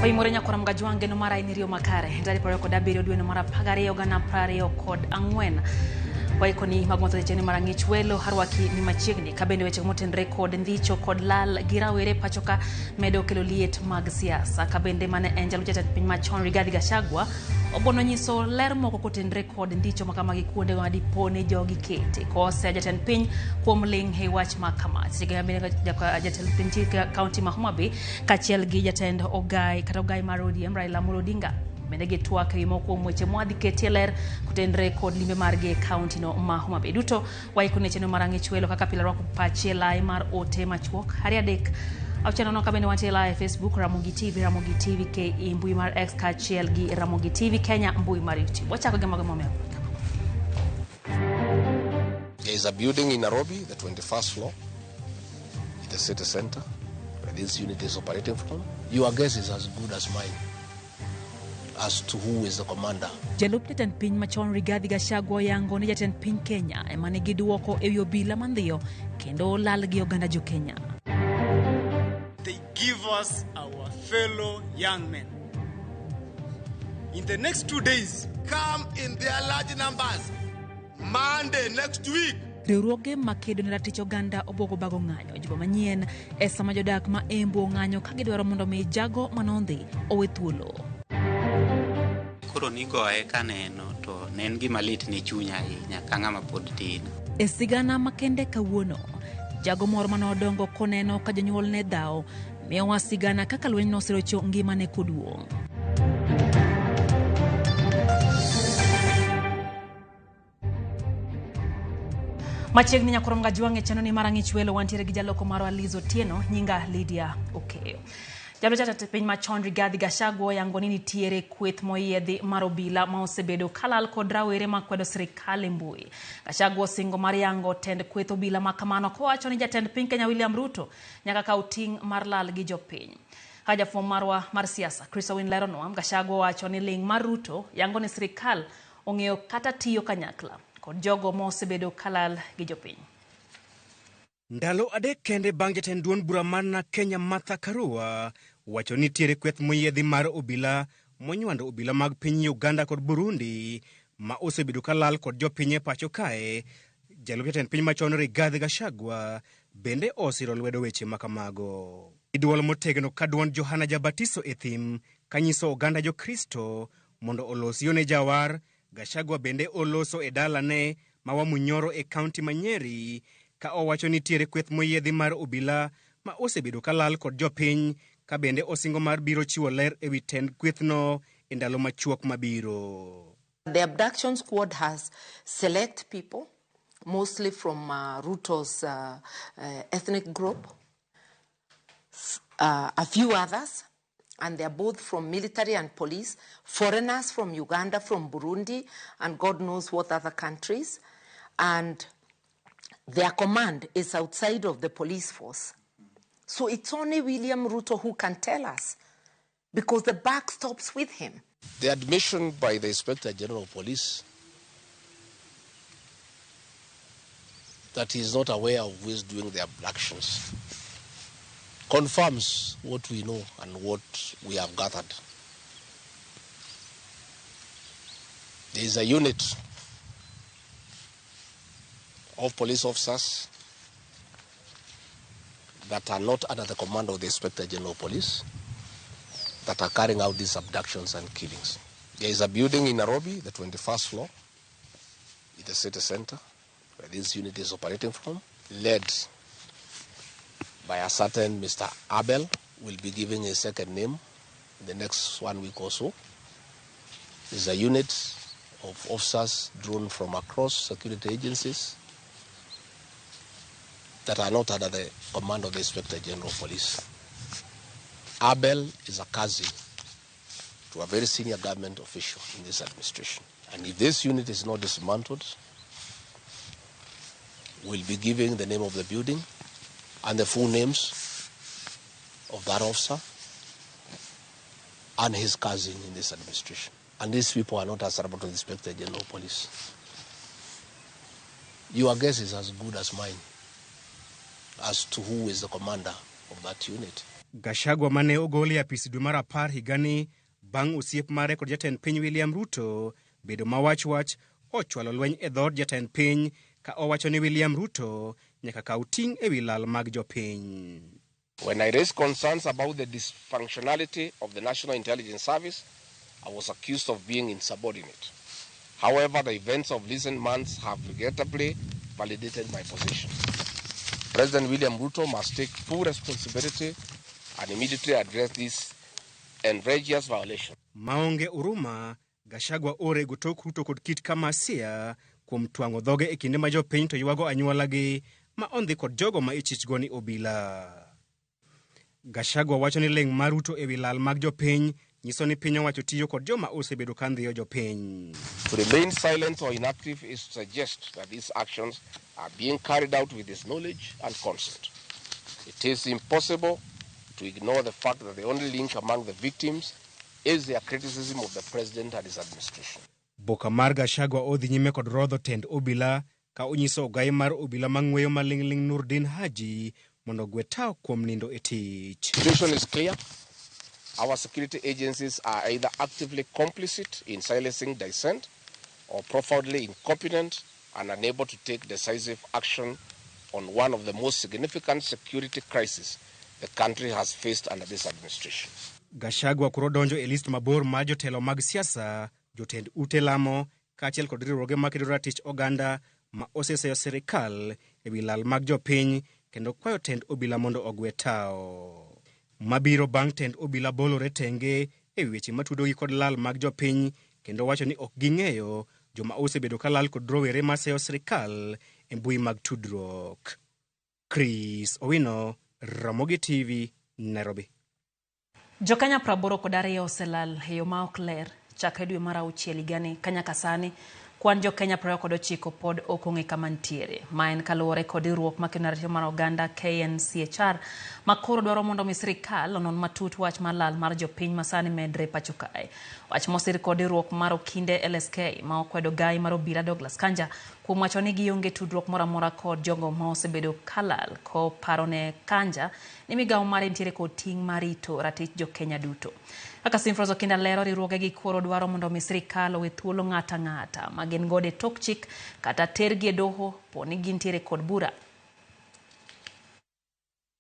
Waimorenya kwa mgajwange no mara inirio makare. Ndari paroko dabiri odwe no mara pagare ogana prario kod angwen. Waikoni magmoto cheni mara ngich welo harwaki ni machiegni kabende weche motenre kod ndhicho kod lal girawere pachoka medo kelo liet mag siasa kabende mane enjalo jatend piny machon Rigathi Gachagua obono nyiso ler moko kotenre kod ndhicho makamagi kuonde ma dipone jogi kete kose jatend piny kuom ling he wach makama sigamene jatend piny county ma Homa Bay kachiel gi jatend Ogai kata Ogai mar ODM Raila Odinga menege tuak e moko mweche mwadhi ketie ler kutenre kod limbe marge county no ma Homa Bay duto waikone cheno marang'ich welo kaka pila rwako pache lai mar ote machuok hari adek auchano no kabende wantie live Facebook Ramogi TV ke mbui mar X kachiel gi Ramogi TV Kenya mbui mar YouTube wachako gi mago momeo. There is a building in Nairobi, the 21st floor, in the city center, where this unit is operating from. Your guess is as good as mine as to who is the commander. Jalup jatend piny machon Rigathi Gachagua yango ni jatend piny Kenya emane giduoko ewi obila mandhiyo kendo lal gi oganda jo Kenya. They give us our fellow young men. In the next 2 days, come in their large numbers. Monday next week. Riwruoge makedo ne ratich oganda obogo bago ng'anyo juba manyien e sama jodak ma Embu ng'anyo ka gidwaro mondo mi jago manondhi owe thuolo. Koro nigoe kaneno to ne en gima lit ne chunya ahinya ka ng'ama pod tin. E sigana makende kawuono jago moro manodongo koneno ka jonyuol ne dhao miyowa sigana kaka lweny noserocho ngimane koduong'. Machiegni nyakoro mgajwange chano ni marang'ich welo wantiere gi jaloko maro Alizo Tieno nyinga Lydia Okeyo. Jalo jatend piny machon Rigathi Gachagua yango ni nitiere kweth moyiedhi mar obila ma osebedo kalal kod rawere makwedo sirikal e mbui. Gachagua singo mar yango tend kweth obila makamano kowacho ni jatend piny Kenya William Ruto nyaka kaw ting' mar lal gi jopiny. Hajafom marwa mar siasa Chris Owin leronwa Gachagua wacho ni ling mar Ruto yango ni sirikal ong'eyo kata tiyo kanyakla kod jogo mosebedo kalal gi jopiny. Ndalo adek kende bang' jatend duond bura mar Kenya Martha Karua wacho ni tiere kweth moyiedhi mar obila monywando obila mag piny Uganda kod Burundi ma osebedo kalal kod jopiny e pacho kae. Jalup jatend piny machon Rigathi Gachagua bende osiro lwedo weche makamago. Idwol motegno ka duond Johana Jabatiso e thim kanyiso oganda jo Kristo mondo olos yone jawar. Gachagua bende oloso e dalane ma Wamunyoro e kaunti ma Nyeri ka owacho ni tiere kweth moyiedhi mar obila ma osebedo kalal kod jopiny ka bende osingo mar biro chiwo ler e wi tend kwethno e ndalo machuok mabiro. The abduction squad has select people, mostly from Ruto's ethnic group, a few others, and they're both from military and police, foreigners from Uganda, from Burundi, and God knows what other countries. And their command is outside of the police force. So it's only William Ruto who can tell us, because the buck stops with him. The admission by the Inspector General of Police that he is not aware of who is doing the abductions confirms what we know and what we have gathered. There is a unit of police officers that are not under the command of the Inspector General of Police that are carrying out these abductions and killings. There is a building in Nairobi, the 21st floor, in the city center, where this unit is operating from, led by a certain Mr. Abel, will be giving a second name in the next 1 week or so. There's a unit of officers drawn from across security agencies that are not under the command of the Inspector General of Police. Abel is a cousin to a very senior government official in this administration. And if this unit is not dismantled, we'll be giving the name of the building and the full names of that officer and his cousin in this administration. And these people are not answerable to the Inspector General of Police. Your guess is as good as mine as to who is the commander of that unit. Gachagua mane ogol e apis dwe mar 10 higani bang' osiep mare kod jatend piny William Ruto bedo mawach ochwalo lweny e dhod jatend piny ka owacho ni William Ruto nyaka kaw ting' e wi lal mag jopiny. When I raised concerns about the dysfunctionality of the National Intelligence Service, I was accused of being insubordinate. However, the events of recent months have regrettably validated my position. President William Ruto must take full responsibility and immediately address this egregious violation. Maonge uruma, Gachagua ore gotok Ruto kod kit kamasia kuom twang'o dhoge e kinde ma jopiny to ywago anyuolagi ma ondhi kod jogo ma ichichgo ni obila. Gachagua wacho ni ling' mar Ruto e wi lal mag jopiny nyiso ni piny owacho tiyo kod joma osebedo ka ndhiyo jopiny. To remain silent or inactive is to suggest that these actions are being carried out with his knowledge and consent. It is impossible to ignore the fact that the only link among the victims is their criticism of the president and his administration. Boka mar Gachagua odhi nyime kod rodho tend obila ka onyiso ogai mar obila mang'weyo maling'ling Nurdin Haji mondo gwe tao kuom nindo e tich. The situation is clear. Our security agencies are either actively complicit in silencing dissent or profoundly incompetent and unable to take decisive action on one of the most significant security crises the country has faced under this administration. Gachagua kuro donjo e list mabor mar jotelo mag siasa, jotend ute lamo, kaachiel kod riwruoge makedo ratich oganda ma oseseyo sirikal e wi lal mag jopiny kendo kwayo tend obila mondo ogwe tao. Mabiro bang' tend obila bolore tenge e weche matudogi kod lal mag jopiny kendo wacho ni ok ging'eyo joma osebedo ka lal kod rowere maseyo sirikal e mbui mag tudruok. Chris Owino, Ramogi TV, Nairobi. Jokenya 82 oselal e yo ma ok ler chakre dwe mar 6 higani ka nyaka sani kwan jokenya 29 pod ok ong'e kama ntiere. Ma en kaluwore kod riwruok makeno ratiro mar oganda KNCHR ma koro dwaro mondo mi sirikal onon matut wach mar lal mar jopiny masani medre pacho kae. Wach mosir kod riwruok mar okinde LSK ma okwedo gai mar obila Douglas Kanja kuom wacho ni gionge tudruok moro amora kod jogo ma osebedo kalal ko paro ne Kanja ni migawo mare ntiere kod ting' mar rito ratich jokenya duto. Kaka Simfrozo Kinda lero riwruoge gi koro dwaro mondo mi sirikal owe thuolo ng'ata ma gin gode tok chik kata tergi e doho poni gintiere kod bura.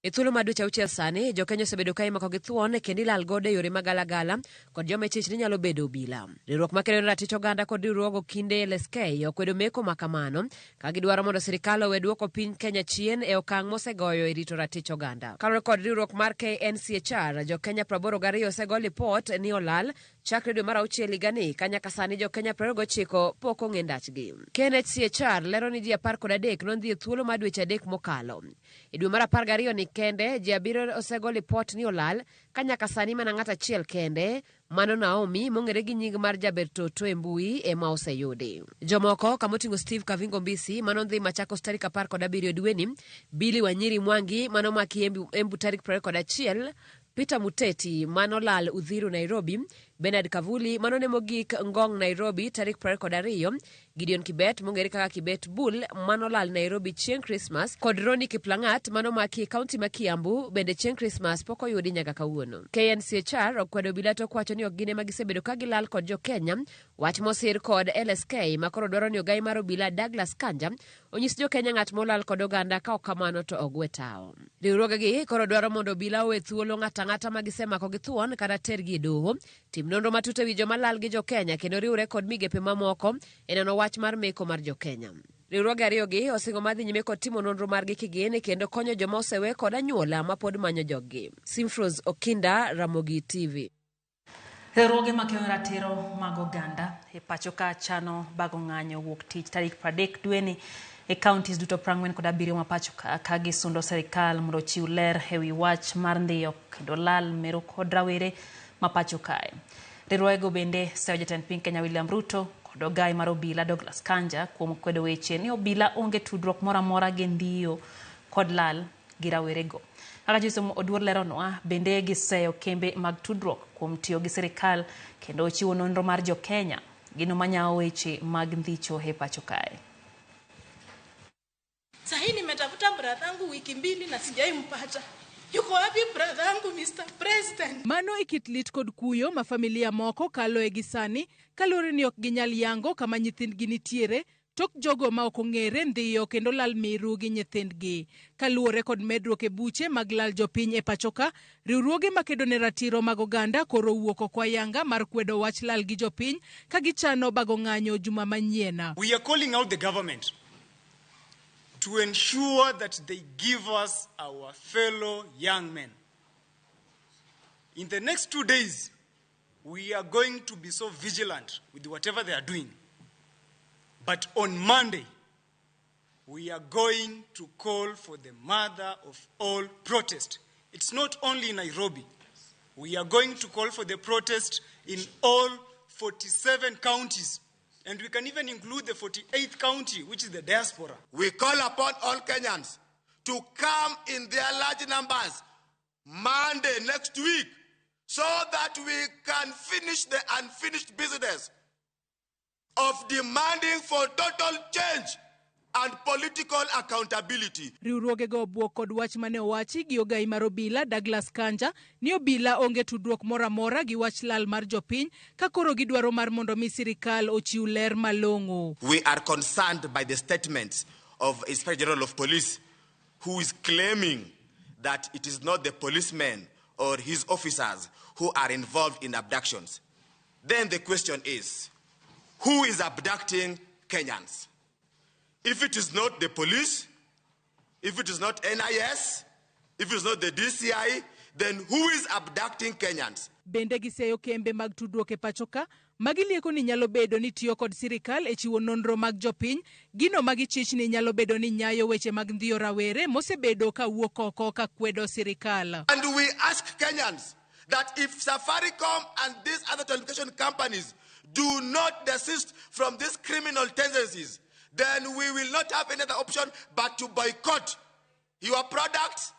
E thuolo mar dweche 6 sani, jokenya osebedo ka imako gi thuon kendo ilal gode yore magalagala kod joma ichich ni nyalo bedo obila. Riwruok makedo ratich oganda kod riwruogo kinde LSK okwedo meko makamano ka gidwaro mondo sirikal owe duoko piny Kenya chien e okang' mosegoyo e rito ratich oganda. Kaluwore kod riwruok mar KNCHR, jokenya 82 osegol lipot ni olal chakre dwe mar 6 higani ka nyaka sani jokenya 29 pok ong'e ndachgi. KNCHR lero ni ji 13 nondhi e thuolo mar dweche 3 mokalo. E dwe mar 12 ni kende ji 7 osegol lipot ni olal ka nyaka sani mana ng'at achiel kende, mano Naomi mong'ere gi nying mar Jaber Toto e mbui ema oseyudi. Jomoko kamoting'o Steve Kavingo Mbisi manondhi Machakos tarik 17 dweni, Billy Wanyiri Mwangi manomaki Embu tarik 21, Peter Muteti manolal Udhiru Nairobi, Bernard Kavuli manone mogik Ngong Nairobi tarik 22, Gideon Kibet mong'ere kaka Kibet Bull manolal Nairobi chieng' Christmas kod Roni Kiplangat manomaki kaunti ma Kiambu bende chieng' Christmas pok oyudi nyaka kawuono. KNCHR okwedo obila to kwacho ni ok gine magisebedo ka gilal kod jokenya, wach mosir kod LSK makoro dwaro ni ogai mar obila Douglas Kanja onyis jokenya ng'at molal kod oganda ka ok kamano to ogwe tao. Riwruogegi koro dwaro mondo obila owe thuolo ng'ata magisemako gi thuon kata tergi e doho, tim nonro matut ewi joma lal gi jokenya kendo riwre kod migepe mamoko e nono wach mar meko mar jokenya. Riwruoge ariyogi osingo madhi nyime kod timo nonro margi kigene kendo konyo joma osewe kod anyuola ma pod manyo joggi. Simfroz Okinda, Ramogi TV. Riwruoge makeno ratiro mag oganda e pacho ka chano bago ng'anyo wuok tich tarik 30 dweni e counties duto 47 ma pacho ka gisundo sirikal mondo chiw ler ewi wach mar ndiyo kendo lal mero kod rawere ma pacho kae. Riwruogego bende seyo jatend piny Kenya William Ruto kod ogai mar obila Douglas Kanja kuom kwedo weche ni obila onge tudruok moro amora gi ndiyo kod lal gi rawerego. Kaka Jason Oduor leronwa, bende giseyo kembe mag tudruok kuom tiyo gi sirikal kendo chiwo nonro mar jokenya gino manyawo weche mag ndhicho e pacho kae. Sahii nimetafuta bradhangu wiki 2 na sijai mpata. Yuko wapi brother yangu Mr. President? Mano ikitlit kod kuyo mafamilia moko kalo e gisani kalore ni ok ginyal yango kama nyithindgi nitiere tok jogo ma ok ong'ere ndhiyo kendo lal miru gi nyithindgi. Kaluore kod medruok e buche mag lal jopiny e pachoka, riwruoge makedo ne ratiro mag oganda koro wuok oko ayanga mar kwedo wach lal gi jopiny ka gichano bago ng'anyo juma manyien. We are calling out the government to ensure that they give us our fellow young men. In the next 2 days, we are going to be so vigilant with whatever they are doing. But on Monday, we are going to call for the mother of all protest. It's not only in Nairobi. We are going to call for the protest in all 47 counties. And we can even include the 48th county, which is the diaspora. We call upon all Kenyans to come in their large numbers Monday next week so that we can finish the unfinished business of demanding for total change and political accountability. Riwruoge go buok kod wach mane owachi gi ogai mar obila Douglas Kanja ni obila onge tudruok mora mora gi wach lal mar jopiny ka koro gidwaro mar mondo mi sirikal ochiw ler malong'o. We are concerned by the statements of Inspector General of Police, who is claiming that it is not the policemen or his officers who are involved in abductions. Then the question is, who is abducting Kenyans? If it is not the police, if it is not NIS, if it is not the DCI, then who is abducting Kenyans? Bende giseyo kembe mag tudruok e pachoka magilieko ni nyalo bedo ni tiyo kod sirikal e chiwo nonro mag jopiny, gino magichich ni nyalo bedo ni nyayo weche mag ndhiyo rawere mosebedo ka wuok oko ka kwedo sirikal. And we ask Kenyans that if Safaricom and these other telecommunication companies do not desist from these criminal tendencies, then we will not have any other option but to boycott your products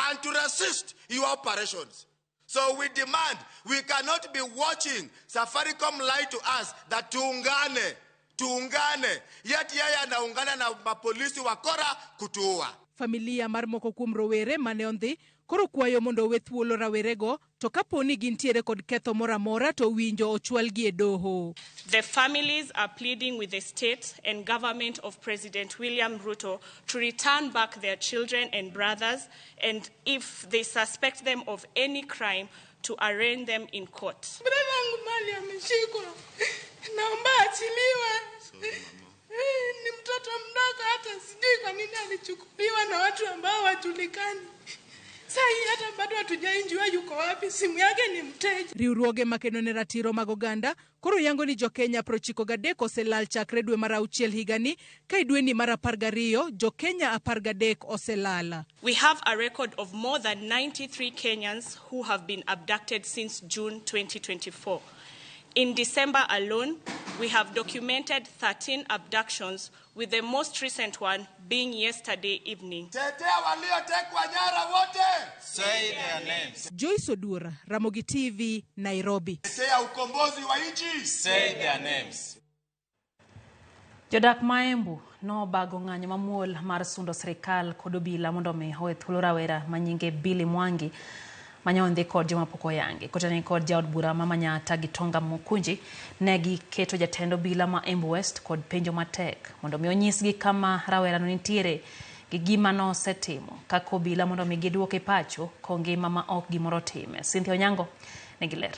and to resist your operations. So we demand, we cannot be watching Safaricom lie to us that tuungane, yet yeye anaungana na mapolisi wakora kutuua. Familia mar moko kuom rowere mane ondhi koro kwayo mondo we thuolo rawerego to kaponi gintiere kod ketho mora mora to winjo ochwalgi e doho. The families are pleading with the state and government of President William Ruto to return back their children and brothers, and if they suspect them of any crime, to arraign them in court. Brother mali ameshikwa. Naomba achiliwe. Ni mtoto mdogo, hata sijui kwa nini alichukuliwa na watu ambao hawajulikani. Sasa hata bado hatujainjua yuko wapi, simu yake ni mteja. Riwruoge makedo ne ratiro mag oganda koro yango ni Jo-Kenya 93 oselal chakre dwe mar auchiel higani ka dwe ni mar 12 Jo-Kenya 13 oselala. We have a record of more than 93 Kenyans who have been abducted since June 2024. In December alone, we have documented 13 abductions, with the most recent one being yesterday evening. Say their names. Joyce Odura, Ramogi TV, Nairobi. Say their names. Jodak Maembu no bago ng'anyo mamuol mar sundo sirikal kod obila mondo mi owe thuolo rawera manyinge Billy Mwangi manyondhi kod joma pok oyangi. Kotani kod jaod bura ma Manyatta gi Tonga Mukunji negi keto jatend obila ma Embu West kod penjo matek mondo mi onyisgi kama rawera no nitiere gi gima no setimo kaka obila mondo mi giduoke pacho kongima ma ok gimoro time. Cynthia Onyango negi ler.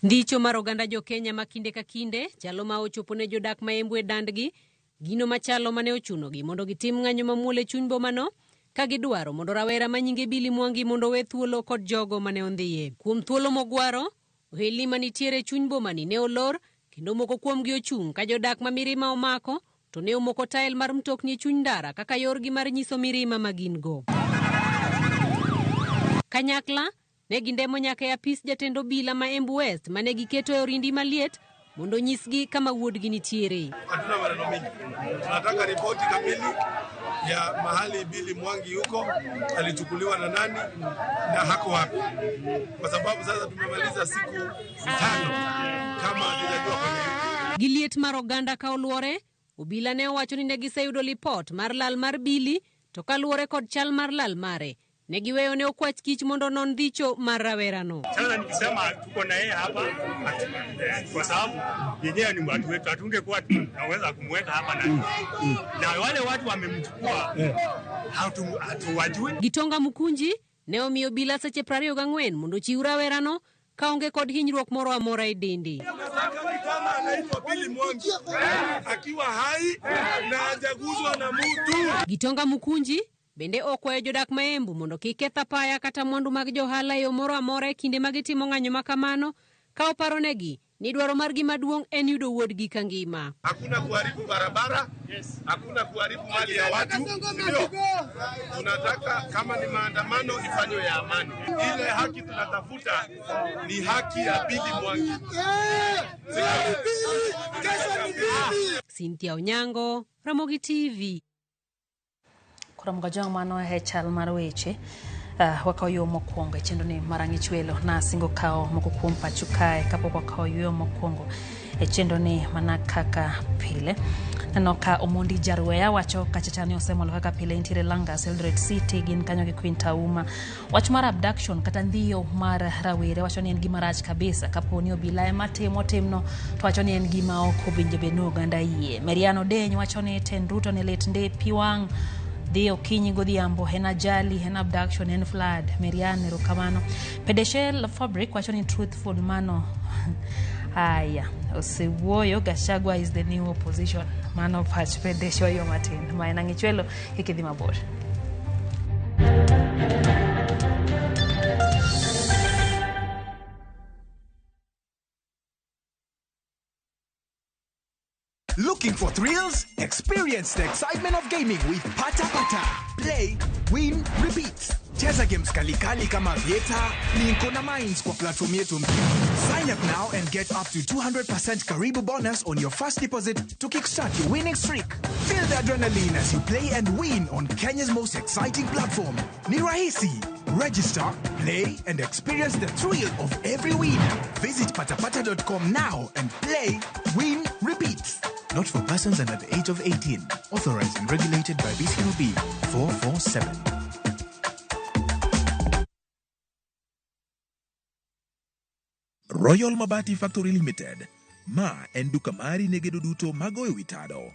Ndicho mar oganda Jo-Kenya ma kinde ka kinde chalo ma ochopo ne jodak ma Embu e dandgi, gino machalo mane ochunogi mondo gitim ng'anyo mamuol e chuny bomano ka gidwaro mondo rawera manyinge Billy Mwangi mondo we thuolo kod jogo mane ondhiye. Kuom thuolo mogwaro, ohelni manitiere chuny bomani ne olor kendo moko kuomgi ochung' ka jodak ma mirima omako to ne omoko tael mar mtokni e chuny ndara kaka yorgi mar nyiso mirima ma gin go. Kanyakla ne gindemo nyaka e apis jatend obila ma Embu West mane giketo e orindi maliet mondo nyisgi kama wuodgi nitiere. Hatuna maneno mingi. Tunataka ripoti kamili ya mahali Billy Mwangi yuko, alichukuliwa na nani na hako wapi. Kwa sababu sasa tumemaliza siku 5 kama tunajua kwenye Giliet mar oganda ka oluore, obila ne owacho ni ne giseyudo lipot mar lal mar Billy to kaluwore kod chal mar lal mare, ne giweyo ne okwach kich mondo non dhicho mar rawerano. Sasa nikisema tuko na yeye hapa kwa sababu yenyewe ni watu wetu, hatungekuwa tunaweza kumweka hapa na wale watu wamemchukua hatuwajui. Gitonga Mukunji ne omiyo obila seche 24 mondo chiw rawerano kaonge kod hinyruok moro amora e dendi. Kama anaitwa Billy Mwangi akiwa hai na hajaguzwa na mtu. Gitonga Mukunji bende okwayo jodak Maembu mondo kik ketha paya kata mwandu mag johala yo moro amora e kinde mag timo ng'anyo makamano, ka oparonegi ni dwaro margi maduong' en yudo wuodgi kangima. Hakuna kuharibu barabara, hakuna kuharibu mali ya watu. Ndio tunataka kama ni maandamano ifanywe ya amani. Ile haki tunatafuta ni haki ya Billy Mwangi. Cynthia Onyango, Ramogi TV. Ramogi mano e chal mar weche wakawo yo mokwongo chendo ni marang'ich welo na singo kawo moko kuom pacho kae kapok wakawo yo mokwongo e chendo ni mana kaka pile. Nano ka Omondi Jarweya wacho kachachani osemolo kaka pile intiere Langas, Eldoret City gin kanyo gi Queen Tauma. Wach mar abduction kata ndhiyo mar rawere wacho ni en gima rach kabisa kaponi obila ema timno to wacho ni en gima ok owinjo bed ni oganda yie. Mariano Deny wacho ni ten Ruto ni lit ndi piwang' dhi okinyi godhiambo en ajali en abduction en flood. Mariano erokamano. Pedeshel Fabric wacho ni truthful mano aya osewuoyo Gachagua is the new opposition mano pach Pedesho yo matin ma en ang'ichwelo ikidhi mabor. Looking for thrills? Experience the excitement of gaming with Pata Pata. Play, win, repeat. Cheza games kali kama Vieta, Ninko na Mines kwa platform yetu mpya. Sign up now and get up to 200% Karibu bonus on your first deposit to kickstart your winning streak. Feel the adrenaline as you play and win on Kenya's most exciting platform. Ni rahisi. Register, play, and experience the thrill of every win. Visit patapata.com now and play, win, repeat. Not for persons under the age of 18. Authorized and regulated by BCLB 447. Royal Mabati Factory Limited. Ma en duka mari ne gedo duto mago e witado.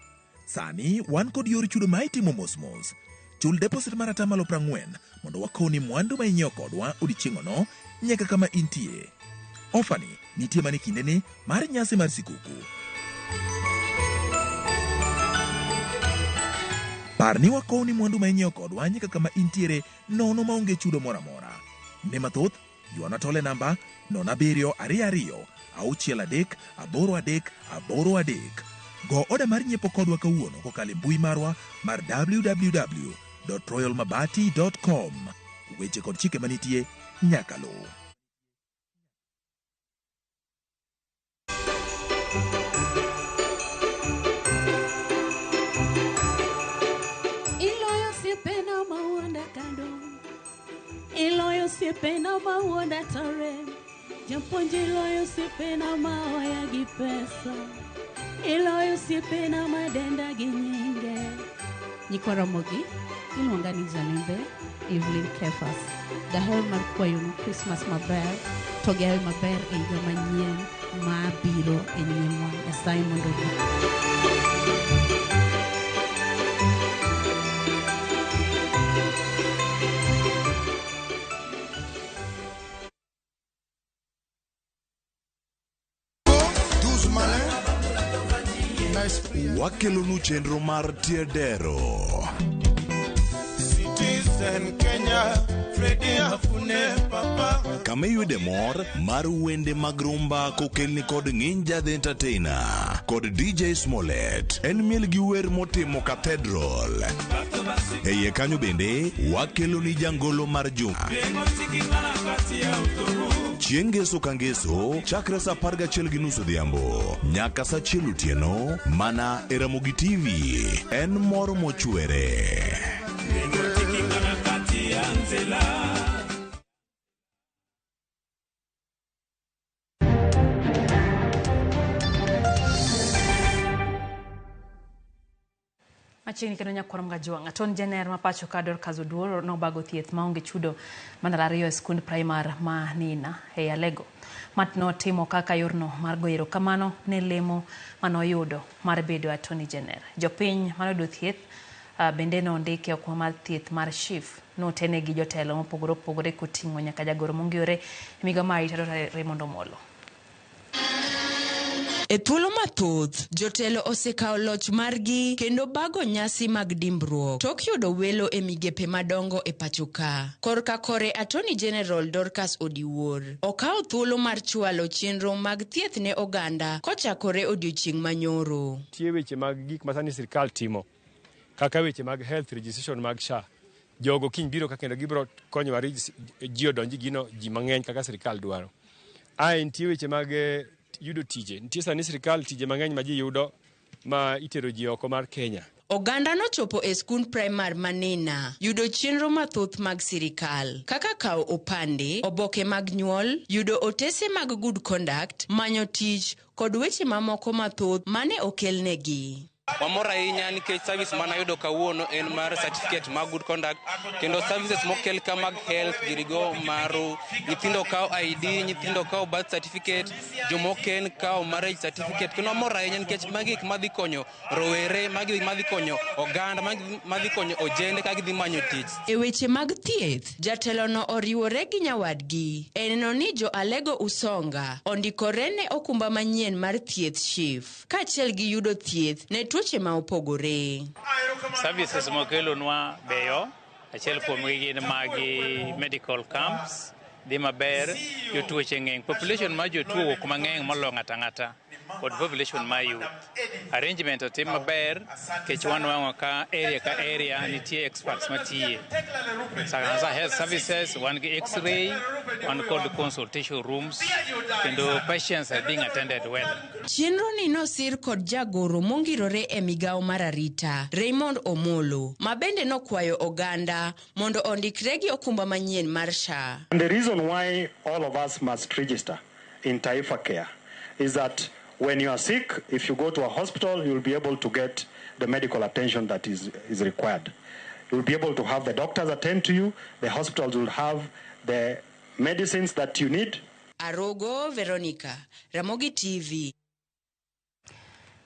Sani wan kod yor chudo ma itimo mos. Chul deposit mar atamalo 40 mondo wakoni mwandu ma inyiewo kodwa odiechieng'no nyaka kama intie. Ofani nitie mani kindeni mar nyasi mar sikuku. Parni wakoni mwandu ma inyiewo kodwa nyaka kama intiere nono maonge chudo moro amora. Ne mathoth yuana tole namba 0722638383. Go oda mar nyiepo kodwa kawuono kokalo mbui marwa mar www.royalmabati.com. Weche kod chike manitie nyaka luw. Iloyo siepena mawuonda tore, japuonj iloyo siepena maoya gi pesa, iloyo siepena madenda gi nyinge. Nyikwa Ramogi, iluonga ni Zalimbe, Evelyn Kefas. Daher mar kwayo Christmas maber, to gihero maber e higa manyien mabiro e nyimwa. Nyasaye mondo wakelonu chenro mar tiedero. Citizen Kenya, Freddy Afune Papa. Kama iyude mor mar wende mag rumba kokelni kod ng'iny jadhe entertainer kod DJ Smollett en miel gi wer motimo Cathedral. Eye kanyo bende wakeloni jangolo mar juma. Chieng' ngeso ka ngeso chakre sa 11:30 odhiambo nyaka sa 1 otieno mana e Ramogi TV en mor mochwere. Machiegni kendo nyakwar mga jwang' Attorney General ma pacho ka Dorcas Oduor nobago thieth maonge chudo mandara ariyo e skund primar ma Nina e Alego. Matno timo kaka yorno mar goyo erokamano ne lemo manoyudo mar bedo Attorney General. Jopiny manoyudo thieth bende nondike okwa mar thieth mar Chief notene gi jotelo mopogore opogore koting'o nyaka jagoro mongiore miga ma ita Raymond Omolo. E thuolo mathoth, jotelo osekao loch margi kendo bago nyasi mag dimbruok. Tok yudo welo e migepe madongo e pachoka. Korka kore Attorney General Dorcas Oduor okao thuolo mar chwalo chenro mag thieth ne oganda kochakore odiochieng' manyoro. Tie weche mag gik masani sirkal timo, kaka weche mag health registration mag SHA. Jogo kiny biro ka kendo gibiro konyo ji odonji gino ji mang'eny kaka sirkal dwaro. Nitie weche mag yudo tije. Nitie sani sirkal tije mang'eny ma ji yudo ma itero ji oko mar Kenya. Oganda nochopo e skund primar Manina yudo chenro mathoth mag sirikal, kaka kao opande, oboke mag nyuol, yudo otese mag good conduct, manyo tich kod weche mamoko mathoth mane okelnegi. Wamor ahinya nikech service mana yudo kawuono en mar certificate mag good conduct kendo services mokel ka mag health girigo maru nyithindo kao ID, nyithindo kao birth certificate, jomoken kao marriage certificate. Kendo wamor ahinya nikech magi madhi konyo rowere, magi madhi konyo oganda, magi madhi konyo ojende ka gidhi manyo tich. E weche mag thieth, jatelo no oriwore gi nyawadgi. Eneno ni jo Alego Usonga ondikore ne okumba manyien mar thieth Chief, kaachiel gi yudo thieth ne tuoche ma opogore. Services mokelo nwa beyo, achiel kuom gin magi medical camps, dhi maber, jotuoche ng'eny. Population ma jotuo kuma ng'eny molo ng'ata kod population ma youth. Arrangement otim maber, kech wanwang'o ka area nitie experts matiye. Sa health services, wan gi x-ray, wan kod consultation rooms, kendo patients are being attended well. Chenro ni nosir kod jagoro mongirore e migao mar arita, Raymond Omolo, ma bende nokwayo oganda mondo ondikre gi okumba manyien mar SHA. And the reason why all of us must register in Taifa Care is that when you are sick, if you go to a hospital, you'll be able to get the medical attention that is required. You'll be able to have the doctors attend to you. The hospitals will have the medicines that you need. Arogo Veronica, Ramogi TV.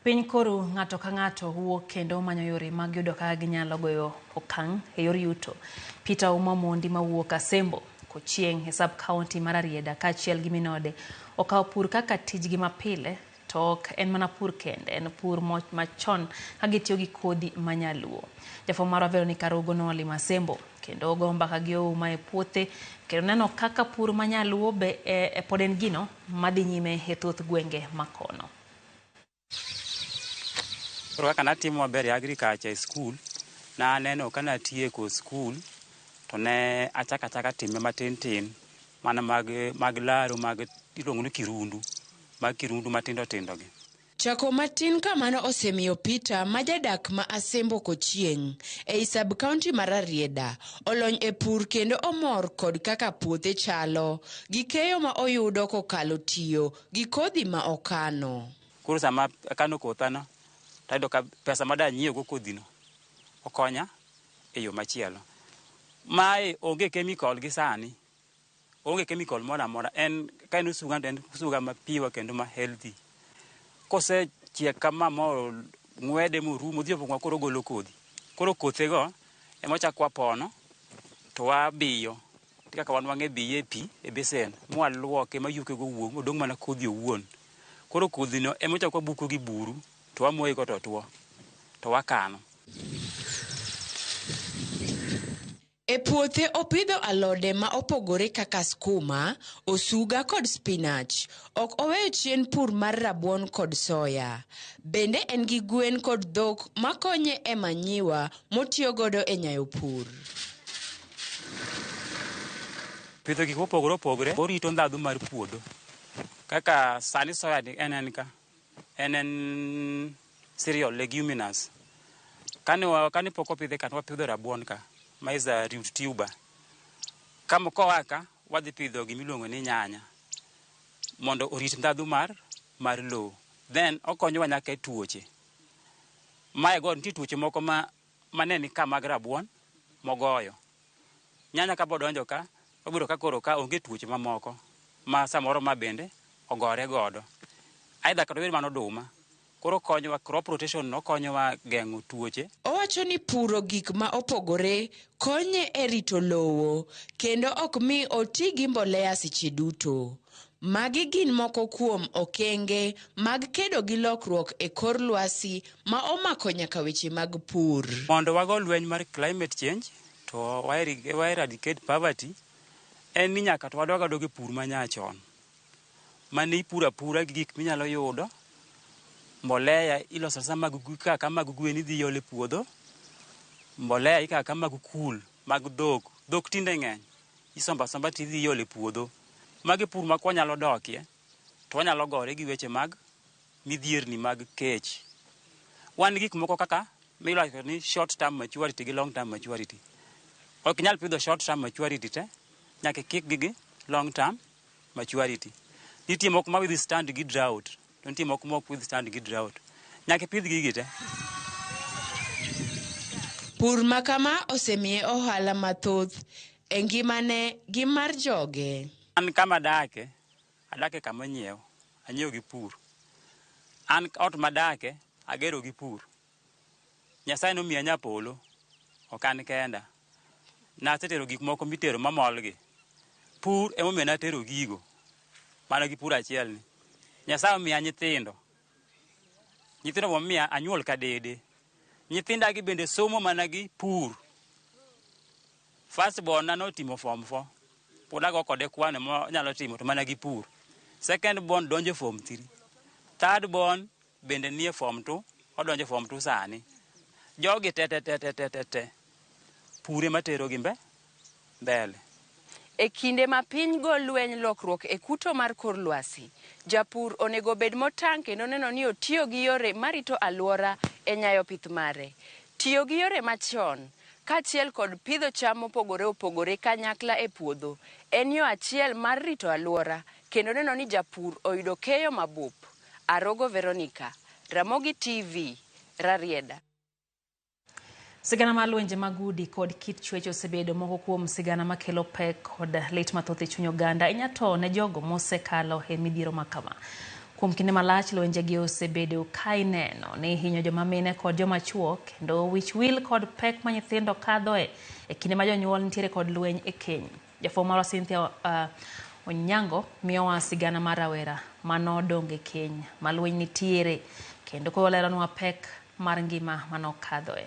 Piny koro ng'ato ka ng'ato wuok kendo manyo yore mag yudo kaka ginyalo goyo okang' e yor yuto. Peter Umamondi mawuok Asembo Kochieng' e sub county mar Arieda kaachiel gi minode okao pur kaka tijgi mapile to ok en mana pur kende, en pur machon ka gitiyo gi kodhi manyaluo. Jafwambo marwa Veronica Rogo nolimo Asembo kendo ogo mbaka gi ouma e puothe kendo neno kaka pur manyaluo be pod en gino madhi nyime e thoth gwenge makono. Kaka natimo maber agriculture e school, na aneno ka natieko school to ne achaka time matin mana mag laro mag iluongo ni kirundu, mag kirundu matindo gi. Chako matin kamano osemiyo Peter majadak ma Asembo Kochieng' e sub county mar Arieda olony e pur kendo omor kod kaka puothe chalo gi keyo ma oyudo kokalo tiyo gi kodhi ma okano. Koro sama akano kothano tayudo ka pesa madanyiewo go kodhino okonya e yo machielo. Mae onge chemical gi sani, onge chemical mora en ka en suga mapiwa kendo ma healthy. Kose chiek kama mo ng'wede morumo dhi opong'o koro golo kodhi. Koro kothego emochak wapono to wabiyo kaka wan wang'e biye pi e besen mwaluoke mayuke go wuog modong' mana kodhi owuon. Koro kodhino emochak wabuko gi buru to wamoye go to tuo to wakano. E puothe opidho alode ma opogore kaka skuma, osuga kod spinach. Ok oweyo chien pur mar rabuon kod soya. Bende en gi gwen kod dhok makonye e manyiwa motiyo godo e nyayo pur. Pidho gik opogore orito ndhadhu mar puodho. Kaka sani soya en cereal leguminous. Kani pok opidhe ka wapidho rabuon ka. Ma is a root tuber. Kama kowaka wadhi pidho gimiluongo ni nyanya mondo orit ndhadhu mar lowo. Then okonyo wa nyaka e tuoche. Mae go nitie tuoche moko ma maneni ka mag rabuon mogoyo. Nyanya ka bodonjo ka, obiro ka koro ka onge tuoche mamoko ma samoro ma bende ogore godo. Aidha kata bed mano oduma. Koro konyowa crop rotation no konyowa geng'o tuoche. Owacho ni puro gik ma opogore konye e rito lowo kendo ok mi oti gi mbolea seche duto. Magi gin moko kuom okenge mag kedo gi lokruok e kor lwasi ma omako nyaka weche mag pur. Mondo wago lweny mar climate change to wa eradicate poverty, en ni nyaka to wadog adoge pur manyachon. Mane ipura pura gi gik minyalo yudo. Mbolea iloso sama kaka mag gwen idhi ole puodho. Mbolea ikaka mag kul mag dhok tinde ng'eny. Isomba somba tidhi ole puodho. Magi pur ma kwanyalo dokie to wanyalo gore gi weche mag midhierni mag kech. Wan gik moko kaka milacho ni short term maturity gi long term maturity. Ok nyal pidho short term maturity te, nyaka kik gi long term maturity. Nitie moko ma withstand gi drought. Nitie moko mok withstand gi drought. Nyaka pidh gigi te. Pur makama osemiye ohala mathoth e ngimane gi mar joge. An kama adake kama nyiew. Anyiew gi pur. An ot madake agero gi pur. Nyasaye nomiya nyapolo. Ok an kenda. Nasetero gik moko mitero mamol gi. Pur emomiyo natero gigo. Mana gi pur achiel ni. Nyasaye omiya nyithindo. Nyithindo momiya anyuol kadede. Nyithinda gi bende somo mana gi pur. First born na notimo form 4. Pod ago kode kwano monyalo timo to mana gi pur. Second born donjo form 3. Third born bende nie form 2. Odonjo form 2 sani. Jogi te. Pure matero gi mbele. E kinde ma piny go lweny lokruok e kuto mar kor lwasi, japur onego bed motang' kendo neno ni otiyo gi yore marito alwora e nyayo pith mare. Tiyo gi yore machon, kaachiel kod pidho cham mopogore opogore kanyakla e puodho, en yo achiel mar rito alwora kendo neno ni japur oyudo keyo mabup. Arogo Veronica, Ramogi TV, Rarieda. Sigana mar lwenje mag udi kod kit chwech osebedo moko kuom sigana makelo pek kod lit mathoth e chuny oganda. Inyato ne jogo mosekalo e midhiero makama. Kuom kinde malach lwenje gi osebedo ka ineno ni hinyo joma mine kod joma chuo kendo wich wil kod pek ma nyithindo kadhoe e kinde ma jonyuol nitiere kod lweny e keny. Jafwambo marwa Cynthia Onyango miyowa sigana mar rawera manodong' e keny ma lweny nitiere kendo koleronwa pek mar ngima manokadhoe.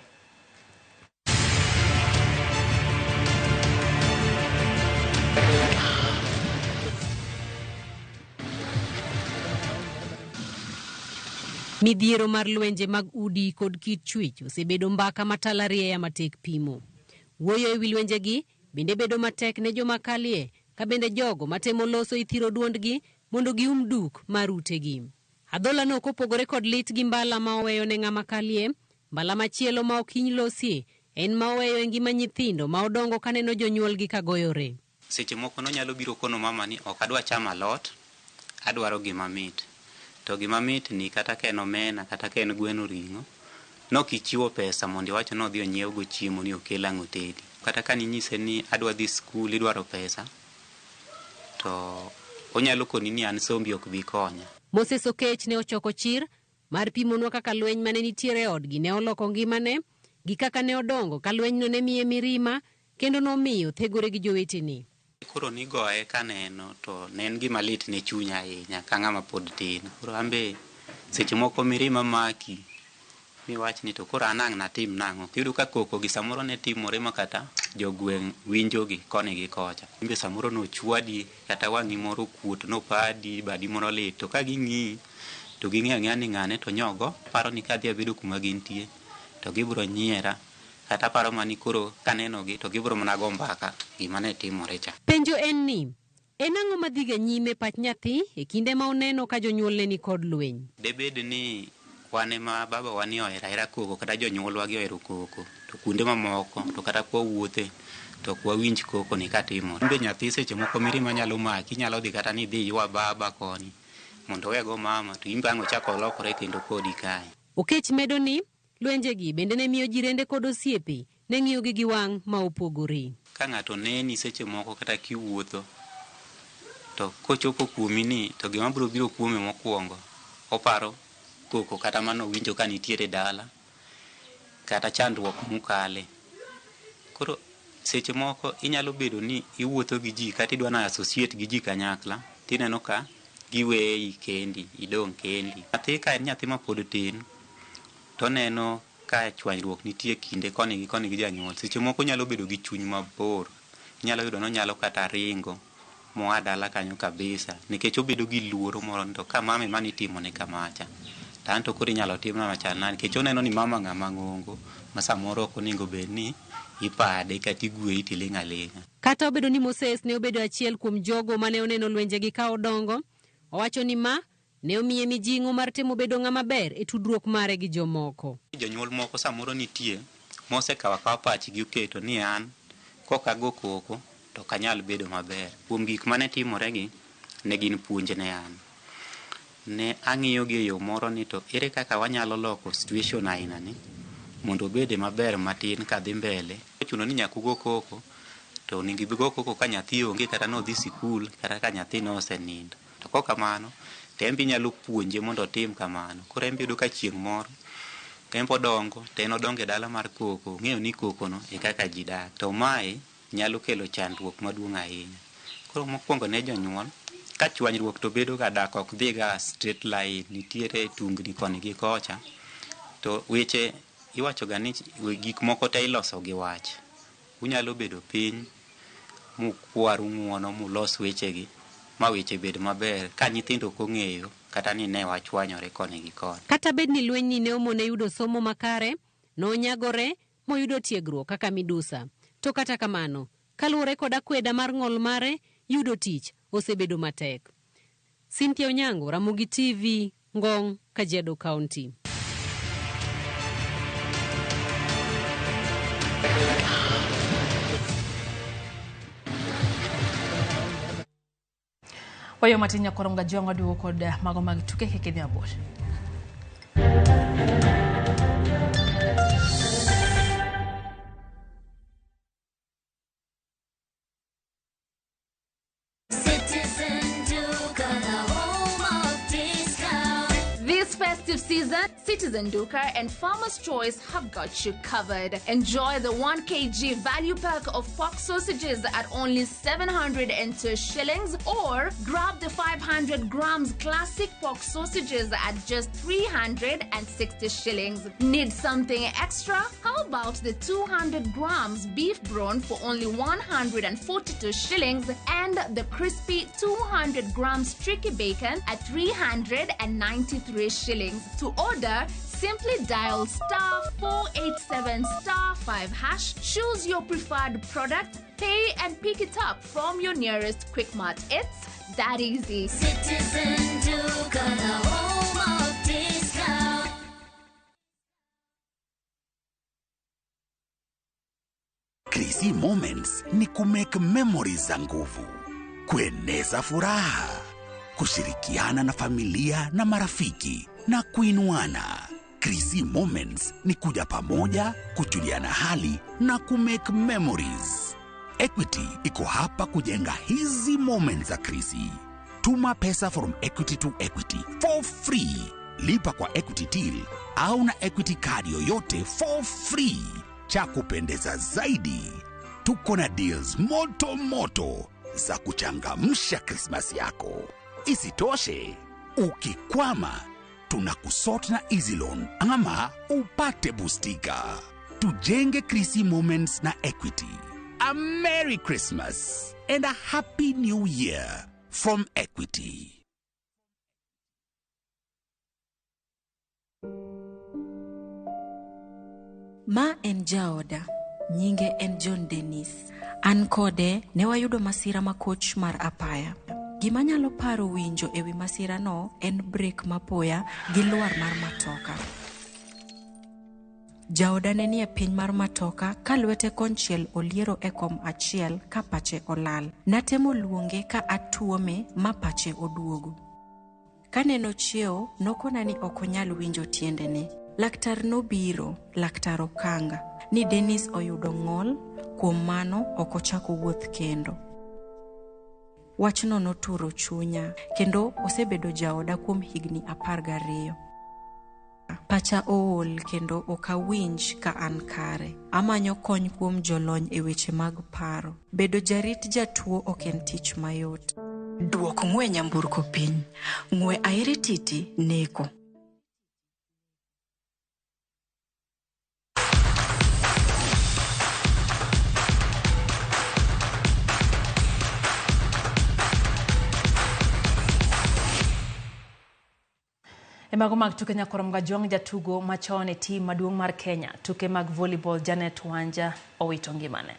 Midhiero mar lwenje mag udi kod kit chwech osebedo mbaka matalaria matek pimo. Wuoyo ewi lwenje gi bende bedo matek ne joma kalie, ka bende jogo matemo loso ithiro duondgi mondo gium duk mar utegi. Adhola no kopogore kod lit gi mbala ma oweyo ne ng'ama kalie, mbala machielo ma okiny losie en ma oweyo e ngima nyithindo ma odongo kaneno jonyuolgi kagoyore. Seche moko nonyalo biro kono mama ni ok adwa chamo alot, adwaro gima mit. To gima mit ni kata ka en omena kata ka en gweno ring'o, nokichiwo pesa mondo iwacho ni odhi onyiew go chiemo ni okel ang' otedi. Kata ka ninyise ni adwa dhi skul idwaro pesa, to onyalo koni ni an sombi ok bi konya. Moses Okech ne ochoko chir mar pimonwa kaka lweny mane nitiere odgi ne oloko ngimane gi kaka ne odongo ka lweny no ne miye mirima kendo nomiyo thegore gi jowetene. Koro nigoye kaneno to ne en gima lit ne chunya ahinya ka ng'ama pod tin. Koro ambe seche moko mirima maki miwach ni to koro anang' natim nang'o. Iyudo ka koko gi samoro ne timore makata jogweng' winjo gi koni gi kocha. Imbe samoro no chwadi kata wang'i moro kuot no padi badi moro lit to ka ging'i to ging'e ng'ani ng'ane to nyogo paro ni kadhi abedo kuma gintie to gibro nyiera. Kata paro mani koro kaneno gi to gibro mana go mbaka gima ne timore cha. Penjo en ni, en ang'o madhiga nyime pach nyathi e kinde ma oneno ka jonyuolne ni kod lweny? Debed ni wane ma baba wani ohera koko kata jonyuolwa gi ohero koko to kuonde mamoko to kata kwa wuothe to kwa winj koko ni katimore. Imbe nyathi seche moko mirima nyalo maki, nyalo dhi kata ni dhi ywa baba koni mondo wego mama to imbe ang'o chako lokore kendo kodi kae. Okech medo ni Lwenjegi bende ne miyo jirende kod osiepe ne ng'iyogi gi wang' ma opogore. Ka ng'ato neni seche moko kata kiwuotho to kochopo kuomi ni to gima biro kuome mokwongo oparo koko kata mano winjo ka nitiere dala kata chandruok mukale. Koro seche moko inyalo bedo ni iwuotho gi ji kata idwa na associate gi ji kanyakla tineno ka giweyi kendi idong kendi. Nyathi ka en nyathi ma pod tin to neno ka chwanyruok nitie kinde koni gi janyuol. Seche moko nyalo bedo gi chuny mabor, nyalo yudo no nyalo kata ringo moa dala kanyo kabisa nikech obedo gi luoro moro to ka mama mani timo ne kamacha tanto koro inyalo timna machana nikech oneno ni mama ng'ama ng'ongo ma samoro ok onego bed ni ipade kata igweyi tiling' aling'a. Kata obedo ni Moses ne obedo achiel kuom jogo mane oneno lwenjegi ka odongo, owacho ni ma ne omiye mijing'o mar timo bedo ng'ama ber e tudruok mare gi jomoko. Jonyuol moko samoro nitie mosekawa pachgi oketo ni an kokago koko to kanyal bedo maber. Kuom gik mane timoregi ne gin puonj ne an. Ne ang'iyogi e yo moro ni to ere kaka wanyalo loko situation aina ni mondo obede maber matin kadhi mbele. Chuno ni nyaka ugo koko to onego igo koko ka nyathi onge kata nodhi sikul kata ka nyathi no osenindo. To kok kamano to en be inyalo puonje mondo otim kamano. Koro en be yudo ka chieng' moro en podongo to en odongo e dala mar koko, ng'eyo ni koko no e kaka ji dak. To mae nyalo kelo chandruok maduong' ahinya. Koro mokwongo ne jonyuol ka chwanyruok to bedo ga dak ok dhi ga straight line, nitiere tungni koni gi kocha to weche iwacho ga ni gik moko te iloso gi wach. Unyalo bedo piny mukwaru ng'uono mulos wechegi ma weche bed maber ka nyithindo kong'eyo kata ni ne wachwanyore koni gi koni. Kata bed ni lwenyni ne omone yudo somo makare, nonyagore moyudo tiegruok kaka midusa. To kata kamano, kaluwore kod akweda mar ng'ol mare, yudo tich osebedo matek. Cynthia Onyango, Ramogi TV, Ngong, Kajiado County. Wayo matinya koronga jonga duo kod mago mag tuke kekidhi abor. This festive season, Citizen Duka and Farmer's Choice have got you covered. Enjoy the 1 kg value pack of pork sausages at only 702 shillings or grab the 500 grams classic pork sausages at just 360 shillings. Need something extra? How about the 200 grams beef brawn for only 142 shillings and the crispy 200 grams tricky bacon at 393 shillings. To order, simply dial *487*5#, choose your preferred product, pay and pick it up from your nearest Quick Mart. It's that easy. Citizen Duka, the home of discount. Crazy Moments ni kumake memories za nguvu, kueneza furaha, kushirikiana na familia na marafiki na kuinuana. Crazy Moments ni kuja pamoja, kujuliana hali na kumake memories. Equity iko hapa kujenga hizi moments za Crazy. Tuma pesa from Equity to Equity for free. Lipa kwa Equity Till au na Equity card yoyote for free. Cha kupendeza zaidi, tuko na deals moto moto za kuchangamsha Christmas yako. Isitoshe, ukikwama, tunakusort na Easy Loan ama upate bustika. Tujenge Crazy Moments na Equity. A Merry Christmas and a Happy New Year from Equity. Ma en jaoda, nyinge en John Dennis. An kode ne wayudo masira makoch mar apaya. Gima nyalo paro winjo ewi masira no en break mapoya gi luar mar matoka. Jaoda ne nie piny mar matoka ka lwete konchiel oliero e kom achiel ka pache olal. Natemo luonge ka atuome ma pache oduogo. Kaneno chiewo nokona ni okonyal winjo tiendene. Laktar nobiro, laktar okanga, ni Dennis oyudo ng'ol, kuom mano ok ochako wuoth kendo. Wachno noturo chunya, kendo osebedo jaoda kuom higni 12. Pacha ool kendo okawinj ka an kare. Amanyo kony kuom jolony e weche mag paro. Bedo jarit jatuo ok en tich mayot. Duok ng'we nyamburko piny. Ng'we airi titi neko. Mago mag tuke nyakorom gajwang' jatugo machon e tim maduong' mar Kenya tuke mag volleyball Janet Wanja owito ngimane.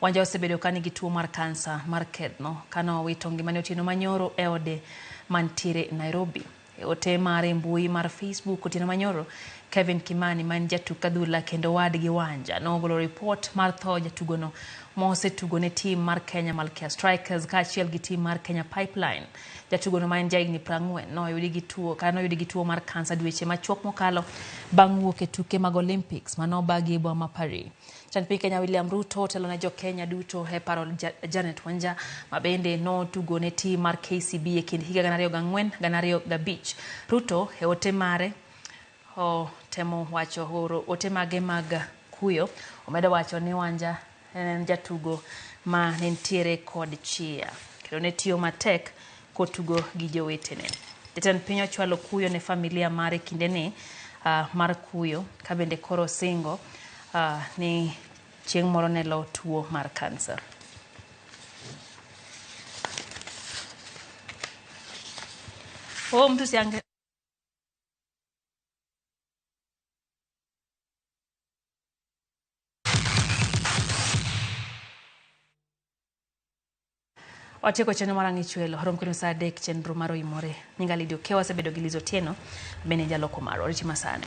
Wanja osebedo ka nigi tuo mar kansa mar kedhno kano owito ngimane otieno manyoro e ode mantiere Nairobi. E ote mare mbui mar Facebook otieno manyoro, Kevin Kimani man jatuk adhula kendo wadgi Wanja nogolo report mar tho jatugono mosetugo ne tim mar Kenya Malkia Strikers kaachiel gi tim mar Kenya Pipeline. Jatugono ma en jahigni 40 noyudi gi tuo mar kansa dweche machuok mokalo bang' wuok e tuke mag Olympics manobagi e boma ma Paris. Jatend piny Kenya William Ruto otelo ne jo Kenya duto e paro Janet Wanja ma bende notugo ne tim mar KCB e kind higa 2004 2005. Ruto e ote mare temo wacho oro ote mage mag kuyo, omedo wacho ni Wanja en jatugo ma nentiere kod chia kendo ne tiyo matek kotugo gi jowetene. Jatend piny ochwalo kuyo ne familia mare kindeni mar kuyo ka bende koro singo ni chieng' moro ne lo tuo mar kansa. Mtu siange Watieko chenro mar ang'ichwelo horom kuno saa 3 chenro mar oimore. Nyinga Lidio Kewa osebedo gi Lizo Tieno bende jaloko maro. Riti masane.